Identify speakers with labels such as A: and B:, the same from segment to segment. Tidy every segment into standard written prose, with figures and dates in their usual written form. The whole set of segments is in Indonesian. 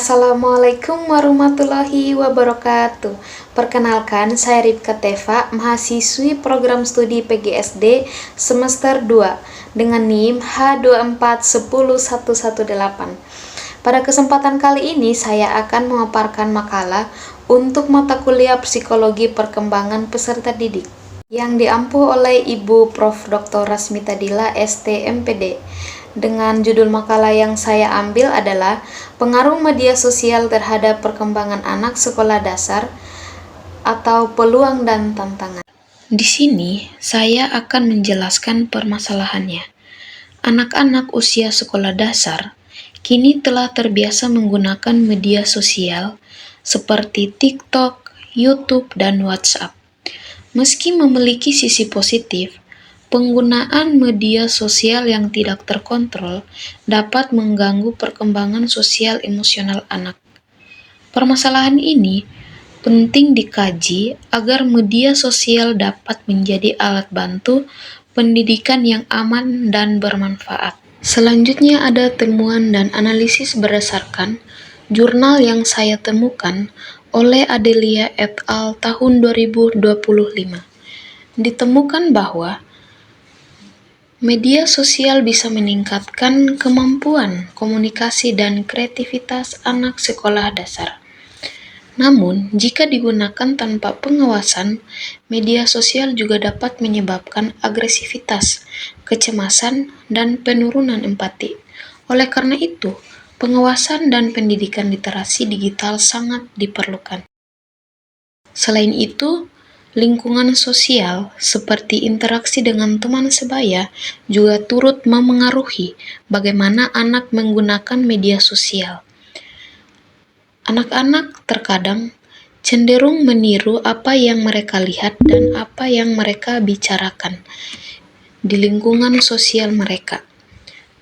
A: Assalamualaikum warahmatullahi wabarakatuh. Perkenalkan, saya Ripka Teva, mahasiswi program studi PGSD semester 2 dengan NIM H2410118. Pada kesempatan kali ini saya akan memaparkan makalah untuk mata kuliah Psikologi Perkembangan Peserta Didik yang diampu oleh Ibu Prof. Dr. Rasmita Dila, ST MPD. Dengan judul makalah yang saya ambil adalah Pengaruh Media Sosial Terhadap Perkembangan Anak Sekolah Dasar atau Peluang dan Tantangan. Di sini saya akan menjelaskan permasalahannya. Anak-anak usia sekolah dasar kini telah terbiasa menggunakan media sosial seperti TikTok, YouTube, dan WhatsApp. Meski memiliki sisi positif, penggunaan media sosial yang tidak terkontrol dapat mengganggu perkembangan sosial emosional anak. Permasalahan ini penting dikaji agar media sosial dapat menjadi alat bantu pendidikan yang aman dan bermanfaat. Selanjutnya ada temuan dan analisis berdasarkan jurnal yang saya temukan oleh Adelia et al. Tahun 2025. Ditemukan bahwa media sosial bisa meningkatkan kemampuan komunikasi dan kreativitas anak sekolah dasar. Namun, jika digunakan tanpa pengawasan, media sosial juga dapat menyebabkan agresivitas, kecemasan, dan penurunan empati. Oleh karena itu, pengawasan dan pendidikan literasi digital sangat diperlukan. Selain itu, lingkungan sosial seperti interaksi dengan teman sebaya juga turut memengaruhi bagaimana anak menggunakan media sosial. Anak-anak terkadang cenderung meniru apa yang mereka lihat dan apa yang mereka bicarakan di lingkungan sosial mereka,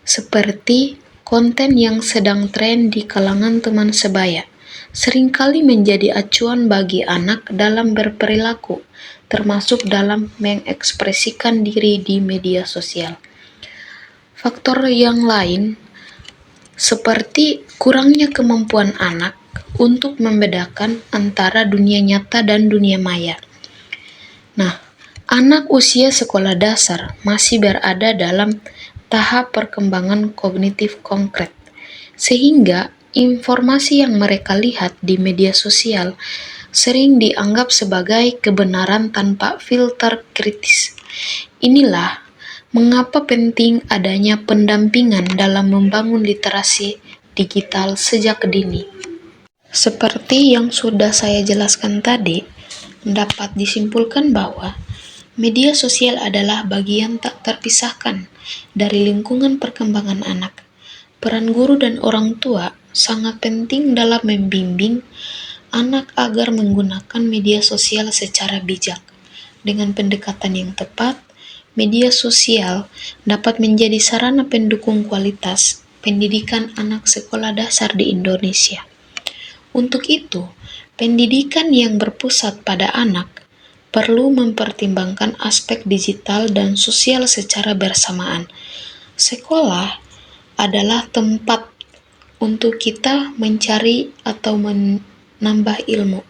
A: seperti konten yang sedang tren di kalangan teman sebaya, seringkali menjadi acuan bagi anak dalam berperilaku, termasuk dalam mengekspresikan diri di media sosial. Faktor yang lain seperti kurangnya kemampuan anak untuk membedakan antara dunia nyata dan dunia maya. Nah, anak usia sekolah dasar masih berada dalam tahap perkembangan kognitif konkret, sehingga informasi yang mereka lihat di media sosial sering dianggap sebagai kebenaran tanpa filter kritis. Inilah mengapa penting adanya pendampingan dalam membangun literasi digital sejak dini. Seperti yang sudah saya jelaskan tadi, dapat disimpulkan bahwa media sosial adalah bagian tak terpisahkan dari lingkungan perkembangan anak. Peran guru dan orang tua sangat penting dalam membimbing anak agar menggunakan media sosial secara bijak. Dengan pendekatan yang tepat, media sosial dapat menjadi sarana pendukung kualitas pendidikan anak sekolah dasar di Indonesia. Untuk itu, pendidikan yang berpusat pada anak perlu mempertimbangkan aspek digital dan sosial secara bersamaan. Sekolah adalah tempat untuk kita mencari atau menambah ilmu.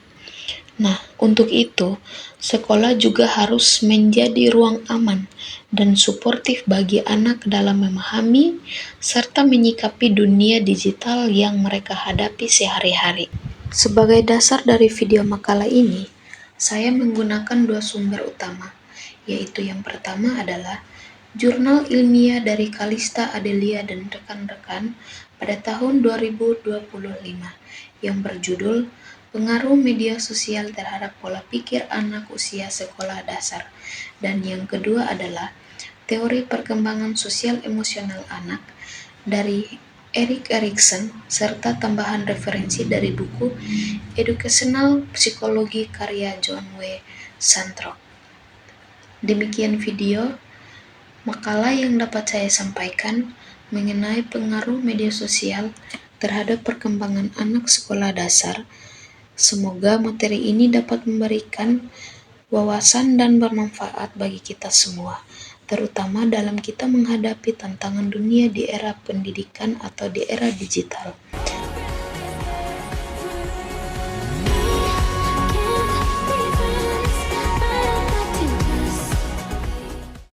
A: Nah, untuk itu, sekolah juga harus menjadi ruang aman dan suportif bagi anak dalam memahami serta menyikapi dunia digital yang mereka hadapi sehari-hari. Sebagai dasar dari video makalah ini, saya menggunakan dua sumber utama, yaitu yang pertama adalah jurnal ilmiah dari Kalista Adelia dan rekan-rekan pada tahun 2025 yang berjudul Pengaruh Media Sosial Terhadap Pola Pikir Anak Usia Sekolah Dasar, dan yang kedua adalah Teori Perkembangan Sosial Emosional Anak dari Erik Erikson serta tambahan referensi dari buku Educational Psychology karya John W. Santrock. Demikian video makalah yang dapat saya sampaikan mengenai pengaruh media sosial terhadap perkembangan anak sekolah dasar. Semoga materi ini dapat memberikan wawasan dan bermanfaat bagi kita semua, terutama dalam kita menghadapi tantangan dunia di era pendidikan atau di era digital.